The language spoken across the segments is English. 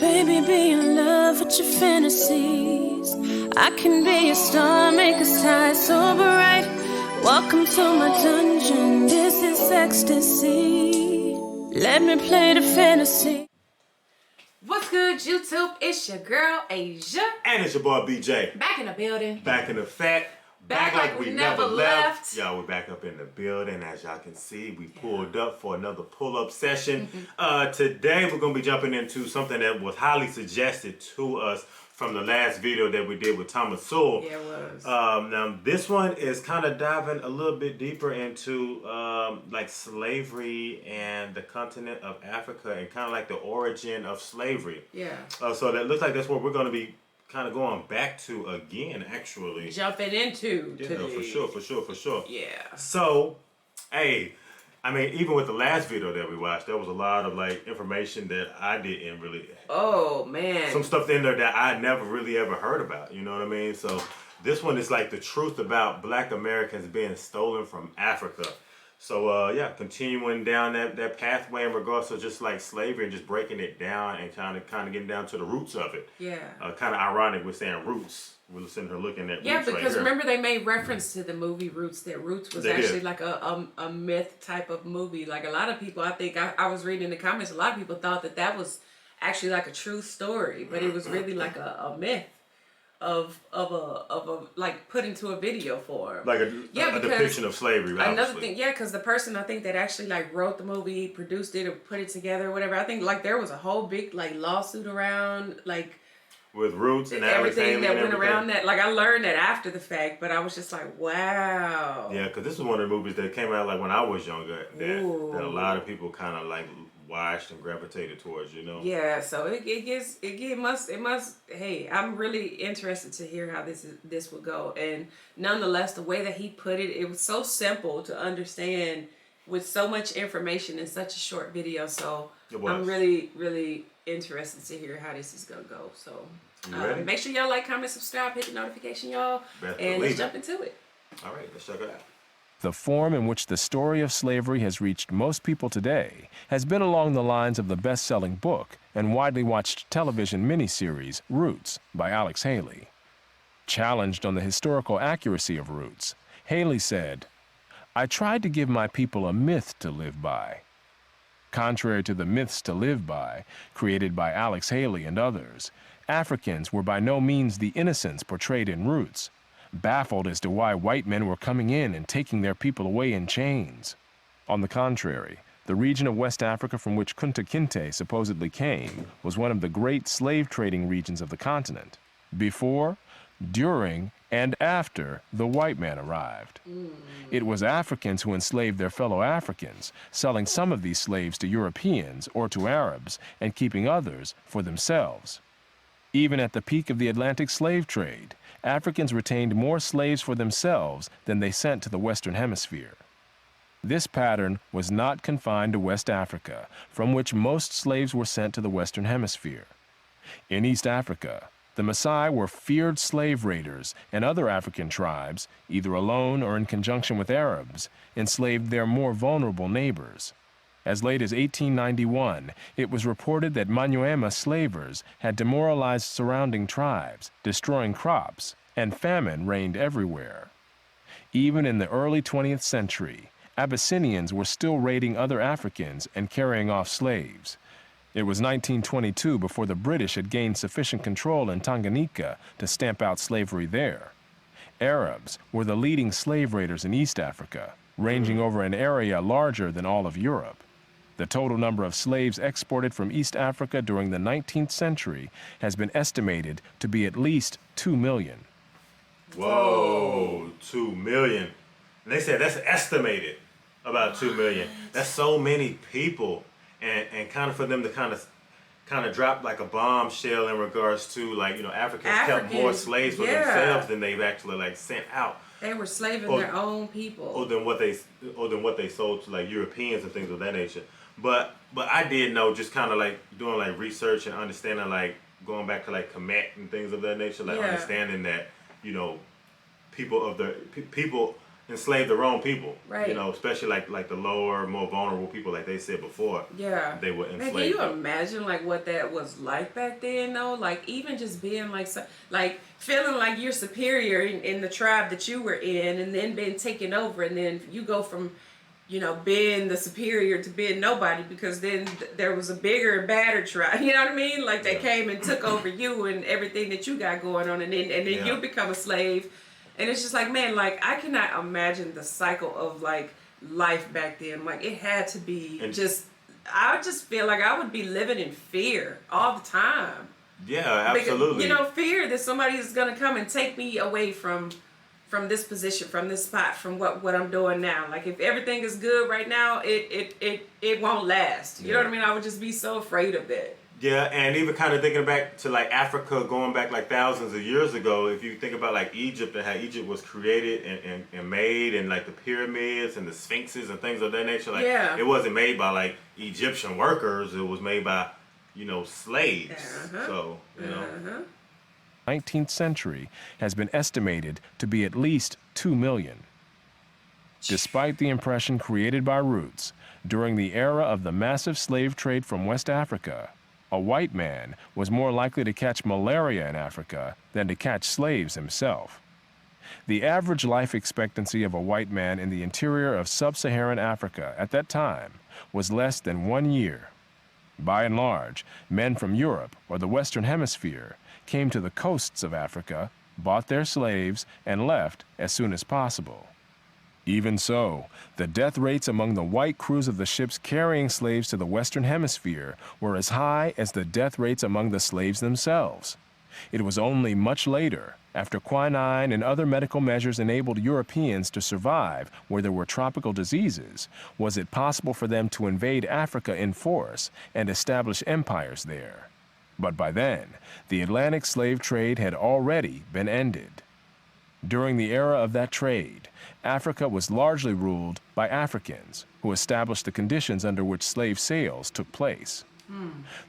Baby, be in love with your fantasies. I can be a star, make us shine so bright. Welcome to my dungeon, this is ecstasy. Let me play the fantasy. What's good, YouTube? It's your girl, Asia. And it's your boy, BJ. Back in the building. Back in effect. Back like we never left. Y'all, we're back up in the building. As y'all can see, we pulled up for another pull-up session. Today, we're going to be jumping into something that was highly suggested to us from the last video that we did with Thomas Sewell. Yeah, it was. Now, this one is kind of diving a little bit deeper into like slavery and the continent of Africa and kind of like the origin of slavery. Yeah. So that looks like that's what we're going to be kind of going back to again, actually. Jumping into today. For sure. Yeah. So, hey, I mean, even with the last video that we watched, there was a lot of like information that I didn't really. Oh man. Some stuff in there that I never really ever heard about. You know what I mean? So this one is like the truth about Black Americans being stolen from Africa. So yeah, continuing down that pathway in regards to just like slavery and just breaking it down and kind of getting down to the roots of it. Yeah. Kind of ironic we're saying roots. We're sitting here looking at yeah, roots right because here. remember they made reference to the movie Roots. That Roots was actually like a myth type of movie. Like a lot of people, I think I was reading in the comments. A lot of people thought that was actually like a true story, but it was really like a myth. Of a like put into a video form, like a depiction of slavery. Obviously. Another thing, yeah, because the person I think that actually like wrote the movie, produced it, or put it together, or whatever. I think like there was a whole big like lawsuit around like with Roots and everything that went around that. Like I learned that after the fact, but I was just like, wow. Yeah, because this was one of the movies that came out like when I was younger that a lot of people kind of like watched and gravitated towards, you know. Yeah, so it must. Hey, I'm really interested to hear how this would go, and nonetheless, the way that he put it, it was so simple to understand with so much information in such a short video. So I'm really interested to hear how this is gonna go. So make sure y'all like, comment, subscribe, hit the notification, y'all, and let's jump into it. All right, let's check it out. The form in which the story of slavery has reached most people today has been along the lines of the best-selling book and widely watched television miniseries Roots by Alex Haley. Challenged on the historical accuracy of Roots, Haley said, "I tried to give my people a myth to live by." Contrary to the myths to live by, created by Alex Haley and others, Africans were by no means the innocents portrayed in Roots, baffled as to why white men were coming in and taking their people away in chains. On the contrary, the region of West Africa from which Kunta Kinte supposedly came was one of the great slave trading regions of the continent, before, during, and after the white man arrived. It was Africans who enslaved their fellow Africans, selling some of these slaves to Europeans or to Arabs and keeping others for themselves. Even at the peak of the Atlantic slave trade, Africans retained more slaves for themselves than they sent to the Western Hemisphere. This pattern was not confined to West Africa, from which most slaves were sent to the Western Hemisphere. In East Africa, the Maasai were feared slave raiders, and other African tribes, either alone or in conjunction with Arabs, enslaved their more vulnerable neighbors. As late as 1891, it was reported that Manyuema slavers had demoralized surrounding tribes, destroying crops, and famine reigned everywhere. Even in the early 20th century, Abyssinians were still raiding other Africans and carrying off slaves. It was 1922 before the British had gained sufficient control in Tanganyika to stamp out slavery there. Arabs were the leading slave raiders in East Africa, ranging over an area larger than all of Europe. The total number of slaves exported from East Africa during the 19th century has been estimated to be at least 2 million. Whoa, 2 million. And they said that's estimated about 2 million. That's so many people. And kind of for them to kind of drop like a bombshell in regards to like, you know, Africans kept more slaves for themselves than they've actually like sent out. They were slaving their own people. Or than what they sold to like Europeans and things of that nature. But I did know, just kind of like doing like research and understanding, like going back to like Kemet and things of that nature, like understanding that, you know, people enslaved the wrong people. Right. You know, especially like the lower, more vulnerable people, like they said before. Yeah. They were Man, enslaved. can you imagine like what that was like back then though? Like even just being like like feeling like you're superior in the tribe that you were in, and then being taken over, and then you go from, you know, being the superior to being nobody because then there was a bigger and badder tribe. You know what I mean? Like they came and took over you and everything that you got going on, and then you become a slave. And it's just like, man, like I cannot imagine the cycle of like life back then. Like it had to be I just feel like I would be living in fear all the time. Yeah, absolutely. Because, you know, fear that somebody is gonna come and take me away from this position, from this spot, from what I'm doing now. Like if everything is good right now, it won't last. You know what I mean? I would just be so afraid of that. Yeah, and even kind of thinking back to like Africa, going back like thousands of years ago, if you think about like Egypt and how Egypt was created and made, and like the pyramids and the sphinxes and things of that nature, like it wasn't made by like Egyptian workers, it was made by, you know, slaves. So, you know. 19th century has been estimated to be at least 2 million. Despite the impression created by Roots, during the era of the massive slave trade from West Africa, a white man was more likely to catch malaria in Africa than to catch slaves himself. The average life expectancy of a white man in the interior of sub-Saharan Africa at that time was less than 1 year. By and large, men from Europe or the Western Hemisphere came to the coasts of Africa, bought their slaves, and left as soon as possible. Even so, the death rates among the white crews of the ships carrying slaves to the Western Hemisphere were as high as the death rates among the slaves themselves. It was only much later, after quinine and other medical measures enabled Europeans to survive where there were tropical diseases, was it possible for them to invade Africa in force and establish empires there. But by then, the Atlantic slave trade had already been ended. During the era of that trade, Africa was largely ruled by Africans, who established the conditions under which slave sales took place.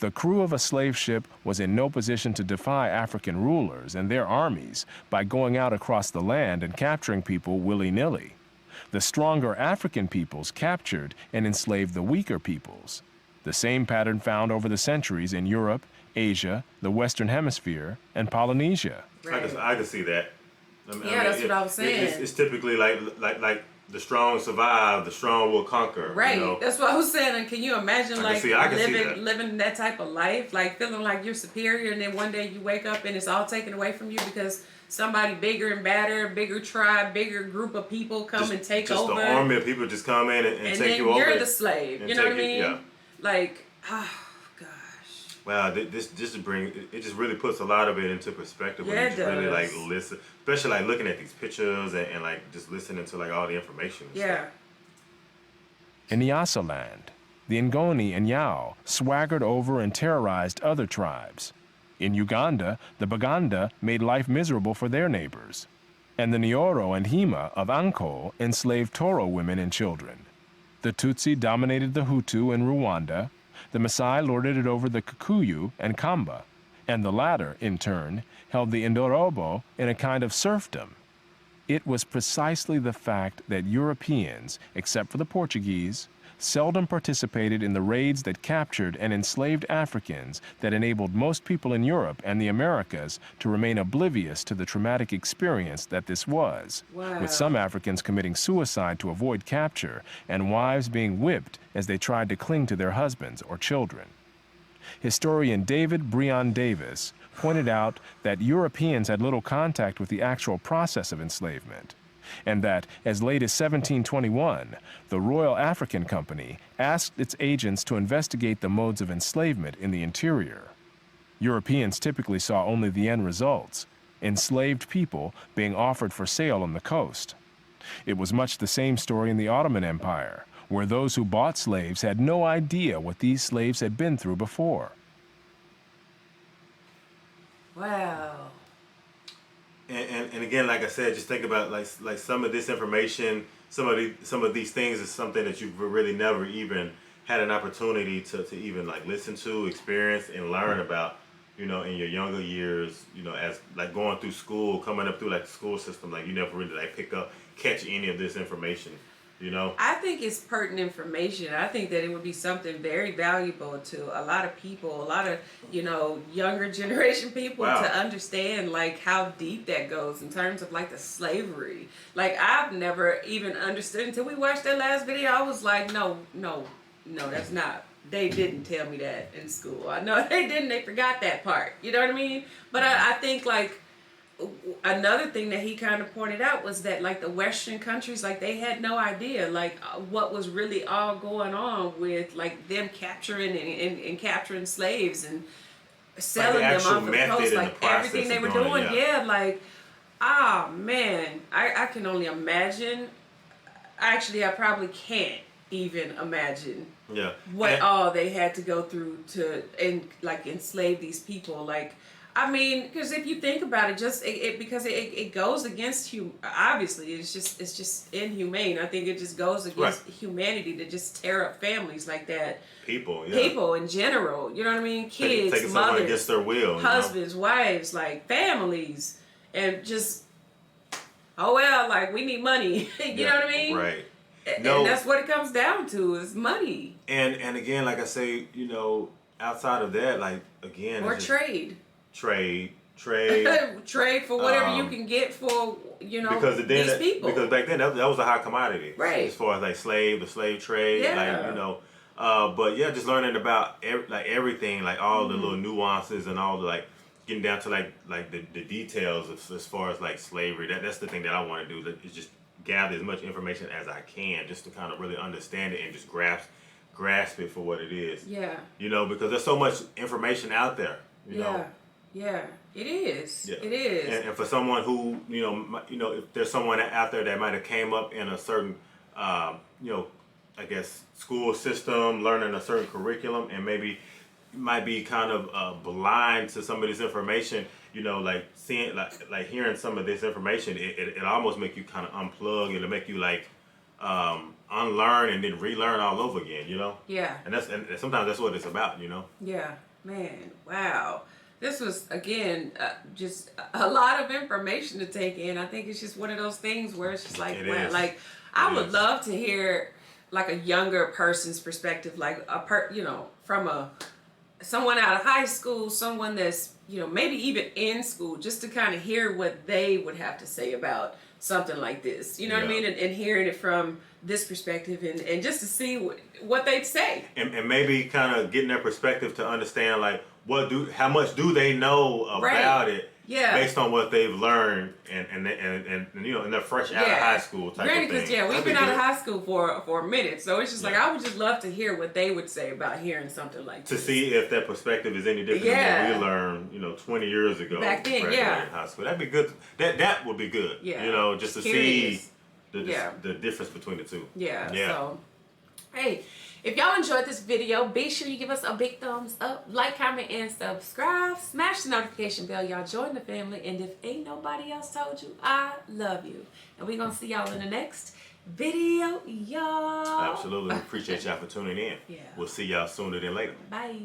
The crew of a slave ship was in no position to defy African rulers and their armies by going out across the land and capturing people willy-nilly. The stronger African peoples captured and enslaved the weaker peoples. The same pattern found over the centuries in Europe, Asia, the Western Hemisphere, and Polynesia. Right. I can see that. I mean, that's what I was saying. It's typically like the strong survive, the strong will conquer. Right. You know? That's what I was saying. And can you imagine living that type of life, like feeling like you're superior, and then one day you wake up and it's all taken away from you because somebody bigger and badder, bigger tribe, bigger group of people come and take over. Just the army of people just come in and take you over. And then you're the slave. You know what I mean? Yeah. Like, wow, this just really puts a lot of it into perspective. Yeah, when you it just really does. like listen, especially like looking at these pictures and like just listening to like all the information. And stuff. In Nyasaland, the Ngoni and Yall swaggered over and terrorized other tribes. In Uganda, the Baganda made life miserable for their neighbors. And the Nyoro and Hima of Ankole enslaved Toro women and children. The Tutsi dominated the Hutu in Rwanda. The Maasai lorded it over the Kikuyu and Kamba, and the latter, in turn, held the Indorobo in a kind of serfdom. It was precisely the fact that Europeans, except for the Portuguese, seldom participated in the raids that captured and enslaved Africans that enabled most people in Europe and the Americas to remain oblivious to the traumatic experience that this was, with some Africans committing suicide to avoid capture and wives being whipped as they tried to cling to their husbands or children. Historian David Breon Davis pointed out that Europeans had little contact with the actual process of enslavement, and that, as late as 1721, the Royal African Company asked its agents to investigate the modes of enslavement in the interior. Europeans typically saw only the end results, enslaved people being offered for sale on the coast. It was much the same story in the Ottoman Empire, where those who bought slaves had no idea what these slaves had been through before. Wow. And again, like I said, just think about like some of this information, some of these things is something that you've really never even had an opportunity to even like listen to, experience, and learn about. you know, in your younger years, you know, as like going through school, coming up through like the school system, like you never really like catch any of this information, you know? I think it's pertinent information. I think that it would be something very valuable to a lot of people, a lot of, you know, younger generation people to understand like how deep that goes in terms of like the slavery. Like I've never even understood until we watched that last video. I was like, no, that's not. They didn't tell me that in school. I know they didn't. They forgot that part. You know what I mean? But I think like another thing that he kind of pointed out was that like the Western countries, like they had no idea like what was really all going on with like them capturing and capturing slaves and selling like them off of the coast, like everything they were doing. Yeah, like, ah, man, I can only imagine. Actually, I probably can't even imagine what all they had to go through to enslave these people. Like, I mean, because if you think about it, just because it goes against obviously it's just inhumane. I think it just goes against humanity to just tear up families like that. People in general, you know what I mean? Kids, taking mothers, someone against their will, husbands, wives, like families, and just like we need money. you know what I mean? Right. And that's what it comes down to is money. And again, like I say, you know, outside of that, like again, or trade trade for whatever you can get for, you know, these people. Because back then that was a high commodity, right? As far as like the slave trade, like, you know, but yeah, just learning about everything, like all the little nuances and all the like getting down to like the details as far as like slavery. That's the thing that I want to do, is just gather as much information as I can, just to kind of really understand it and just grasp it for what it is. Yeah. You know, because there's so much information out there. You know? Yeah, it is. Yeah. It is. And for someone who, you know, if there's someone out there that might have came up in a certain, you know, I guess school system, learning a certain curriculum, and maybe might be kind of blind to some of this information, you know, like seeing, like hearing some of this information, it almost make you kind of unplug. It'll make you like unlearn and then relearn all over again, you know? Yeah. And sometimes that's what it's about, you know? Yeah, man, wow. This was, again, just a lot of information to take in. I think it's just one of those things where it's just like, wow, like, I would love to hear, like, a younger person's perspective, like, you know, from someone out of high school, someone that's, you know, maybe even in school, just to kind of hear what they would have to say about something like this. You know what I mean? And hearing it from this perspective and just to see what they'd say. And maybe kind of getting their perspective to understand, like, how much do they know about it, based on what they've learned and you know, and they're fresh out of high school type of thing. Because we've been out of high school for a minute, so it's just like I would just love to hear what they would say about hearing something like this. To see if their perspective is any different than what we learned, you know, 20 years ago. Back then, high school. That'd be good. That would be good. Yeah. You know, just to see the difference between the two. Yeah. So, hey. If y'all enjoyed this video, be sure you give us a big thumbs up, like, comment, and subscribe. Smash the notification bell. Y'all join the family. And if ain't nobody else told you, I love you. And we're going to see y'all in the next video, y'all. Absolutely. We appreciate y'all for tuning in. Yeah. We'll see y'all sooner than later. Bye.